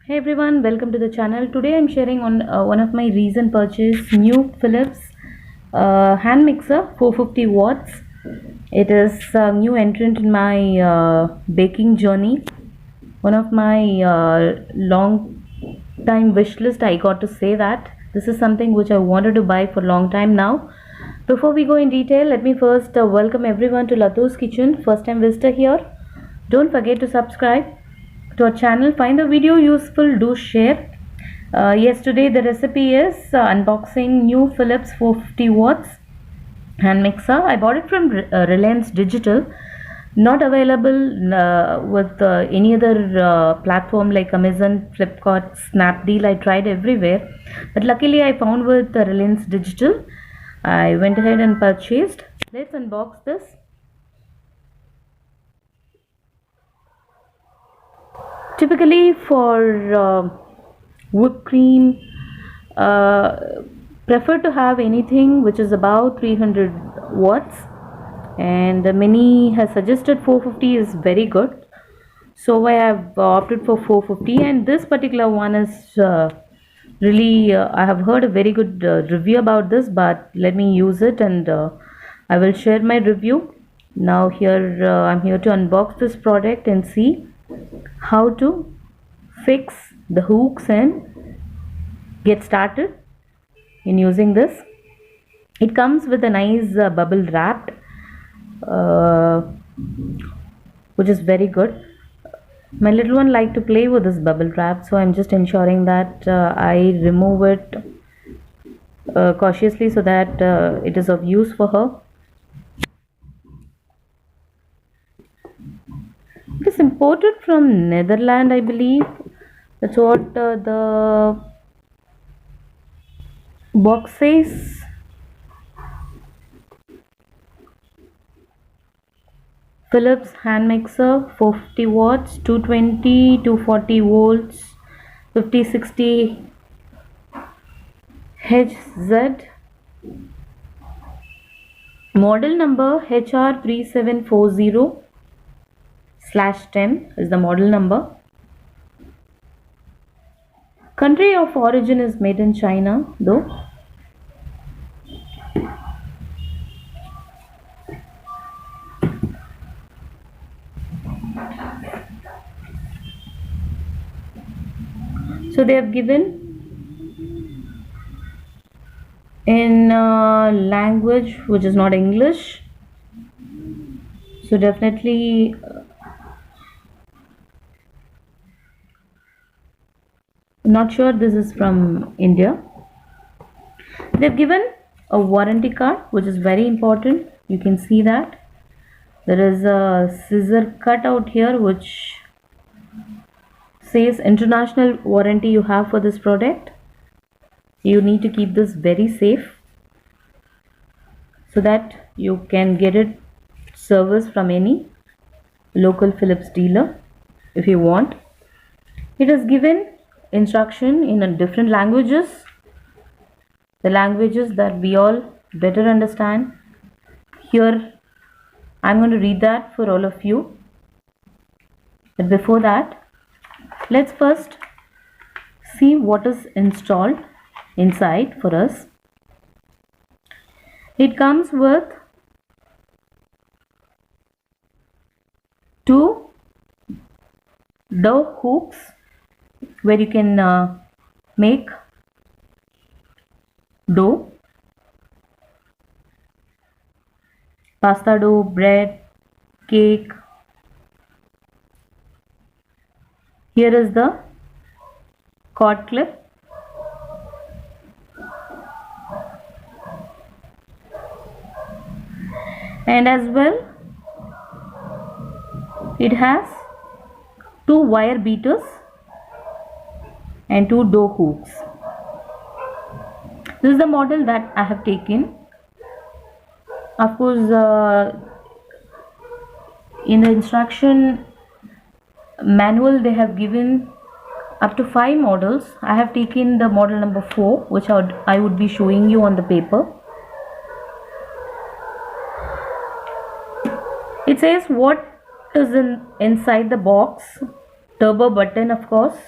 Hey everyone, welcome to the channel. Today I'm sharing on one of my recent purchase, new Philips hand mixer 450 watts. It is a new entrant in my baking journey. One of my long time wish list, I got to say that. This is something which I wanted to buy for a long time now. Before we go in detail, let me first welcome everyone to Lathus Kitchen. First time visitor here. Don't forget to subscribe to our channel. Find the video useful, do share. Yesterday the recipe is unboxing new Philips 450 watts hand mixer. I bought it from Reliance Digital. Not available with any other platform like Amazon, Flipkart, Snapdeal. I tried everywhere, but luckily I found with Reliance Digital. I went ahead and purchased. Let's unbox this. Typically for whipped cream, prefer to have anything which is about 300 watts, and many has suggested 450 is very good, so I have opted for 450. And this particular one is really I have heard a very good review about this, but let me use it and I will share my review. Now here I'm here to unbox this product and see how to fix the hooks and get started in using this. It comes with a nice bubble wrap, which is very good. My little one liked to play with this bubble wrap, so I'm just ensuring that I remove it cautiously so that it is of use for her. It is imported from Netherlands, I believe. That's what the box says. Philips hand mixer 450 watts, 220, 240 volts, 5060 HZ. Model number HR3740/10 is the model number. Country of origin is made in China though. So they have given in language which is not English, so definitely not sure this is from India. They've given a warranty card, which is very important. You can see that there is a scissor cut out here which says international warranty you have for this product. You need to keep this very safe so that you can get it service from any local Philips dealer if you want. It is given instruction in different languages, the languages that we all better understand. Here I'm going to read that for all of you, but before that, let's first see what is installed inside for us. It comes with two dough hooks where you can make dough, pasta dough, bread, cake. Here is the cord clip. And as well, it has two wire beaters and two dough hooks. This is the model that I have taken. Of course, in the instruction manual they have given up to 5 models. I have taken the model number 4, which I would be showing you on the paper. It says what is inside the box. Turbo button, of course,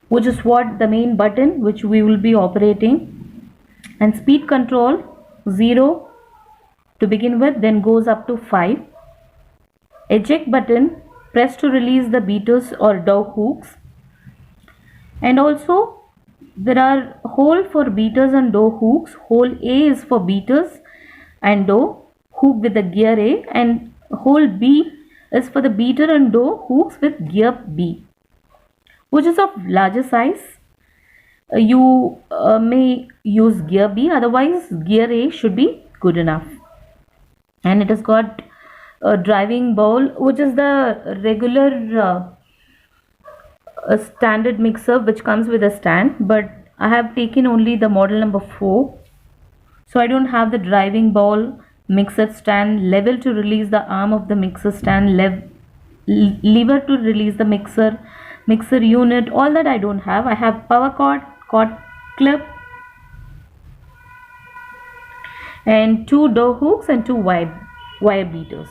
which is what the main button which we will be operating, and speed control 0 to begin with, then goes up to 5. Eject button, press to release the beaters or dough hooks. And also there are hole for beaters and dough hooks. Hole A is for beaters and dough hook with the gear A, and hole B is for the beater and dough hooks with gear B, which is of larger size. You may use gear B, otherwise gear A should be good enough. And it has got a driving bowl, which is the regular a standard mixer which comes with a stand, but I have taken only the model number 4, so I don't have the driving bowl, mixer stand, level to release the arm of the mixer stand, lever to release the mixer unit. All that I don't have. I have power cord clip, and 2 dough hooks and 2 wire beaters.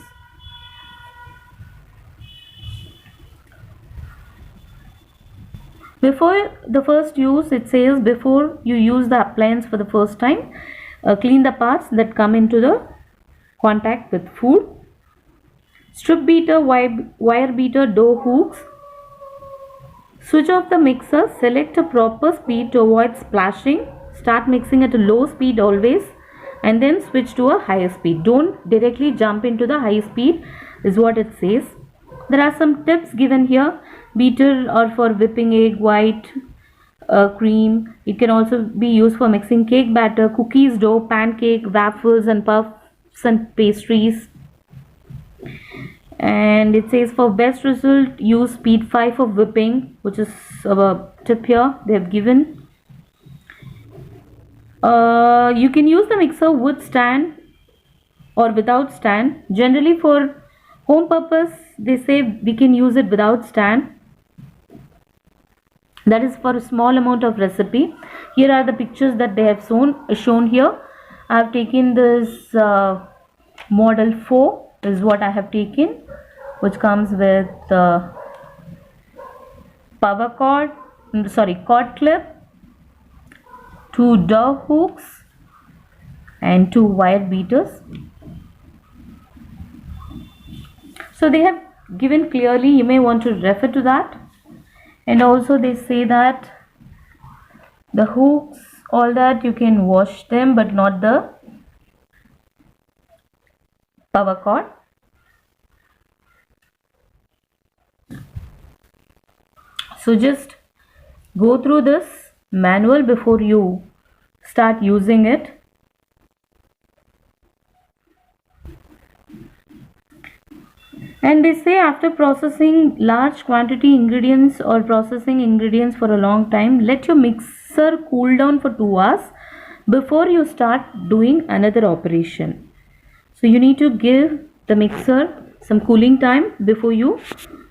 Before the first use, it says before you use the appliance for the first time, clean the parts that come into the contact with food. Strip beater, wire beater, dough hooks. Switch off the mixer, select a proper speed to avoid splashing. Start mixing at a low speed always, and then switch to a higher speed. Don't directly jump into the high speed is what it says. There are some tips given here. Beater or for whipping egg white, cream. It can also be used for mixing cake batter, cookies, dough, pancake, waffles and puffs and pastries. And it says for best result use speed 5 for whipping, which is a tip here they have given. You can use the mixer with stand or without stand. Generally for home purpose they say we can use it without stand. That is for a small amount of recipe. Here are the pictures that they have shown here. I have taken this model 4 is what I have taken, which comes with cord clip, 2 dough hooks and 2 wire beaters. So they have given clearly, you may want to refer to that. And also they say that the hooks, all that you can wash them, but not the power cord. So just go through this manual before you start using it. And they say after processing large quantity ingredients or processing ingredients for a long time, let your mixer cool down for 2 hours before you start doing another operation. So you need to give the mixer some cooling time before you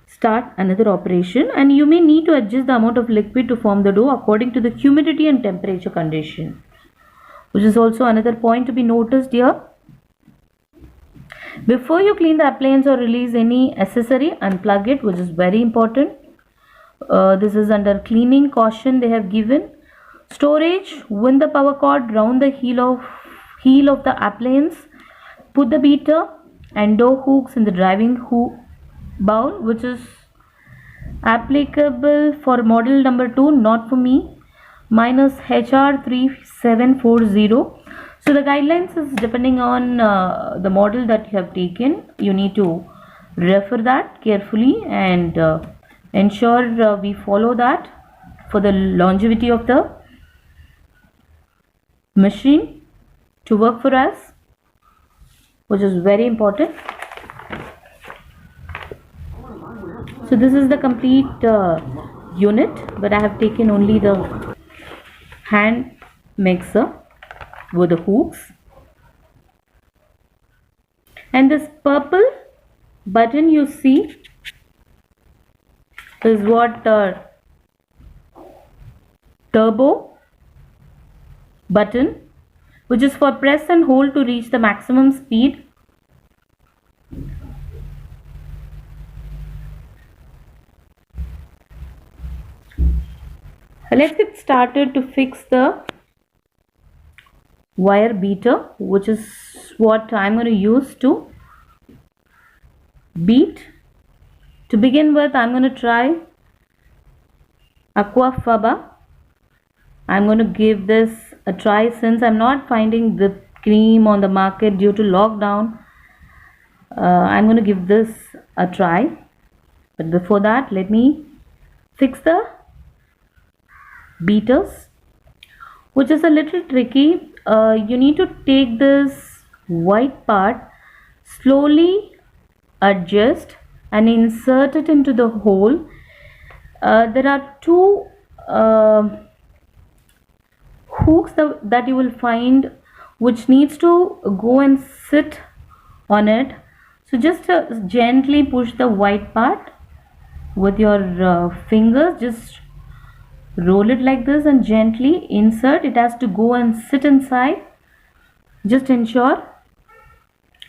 start another operation, and you may need to adjust the amount of liquid to form the dough according to the humidity and temperature condition, which is also another point to be noticed here. Before you clean the appliance or release any accessory, unplug it, which is very important. This is under cleaning caution they have given. Storage, wind the power cord round the heel of the appliance. Put the beater and dough hooks in the driving bowl, which is applicable for model number 2, not for me. Mine is HR3740. So the guidelines is depending on the model that you have taken. You need to refer that carefully and ensure we follow that for the longevity of the machine to work for us, which is very important. So this is the complete unit, but I have taken only the hand mixer with the hooks. And this purple button you see is what turbo button, which is for press and hold to reach the maximum speed. Let's get started to fix the wire beater, which is what I'm going to use to beat. To begin with, I'm going to try aquafaba. I'm going to give this a try since I'm not finding the cream on the market due to lockdown. I'm going to give this a try, but before that let me fix the beaters, which is a little tricky. You need to take this white part, slowly adjust and insert it into the hole. There are two hooks that you will find which needs to go and sit on it. So just gently push the white part with your fingers, just roll it like this and gently insert. It has to go and sit inside. Just ensure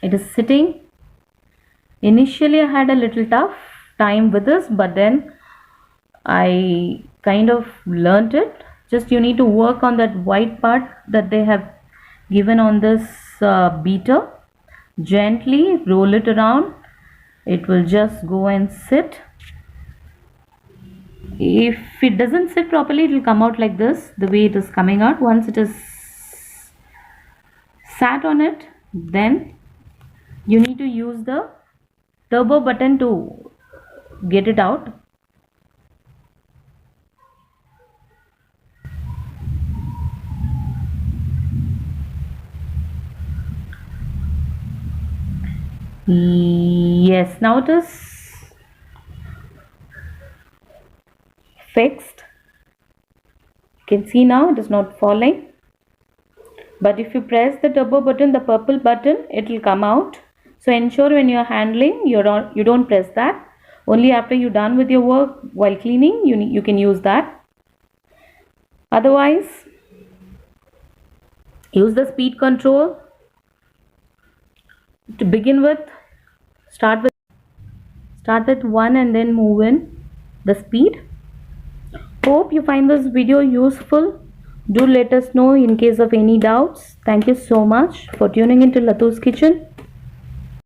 it is sitting. Initially I had a little tough time with this, but then I kind of learnt it. Just you need to work on that white part that they have given on this beater. Gently roll it around. It will just go and sit. If it doesn't sit properly, it will come out like this, the way it is coming out. Once it is sat on it, then you need to use the turbo button to get it out. Yes, now it is fixed. You can see now it is not falling. But if you press the turbo button, the purple button, it will come out. So ensure when you are handling, you don't press that. Only after you're done with your work while cleaning, you can use that. Otherwise, use the speed control. To begin with, start with 1 and then move in the speed. Hope you find this video useful. Do let us know in case of any doubts. Thank you so much for tuning into Lathus Kitchen.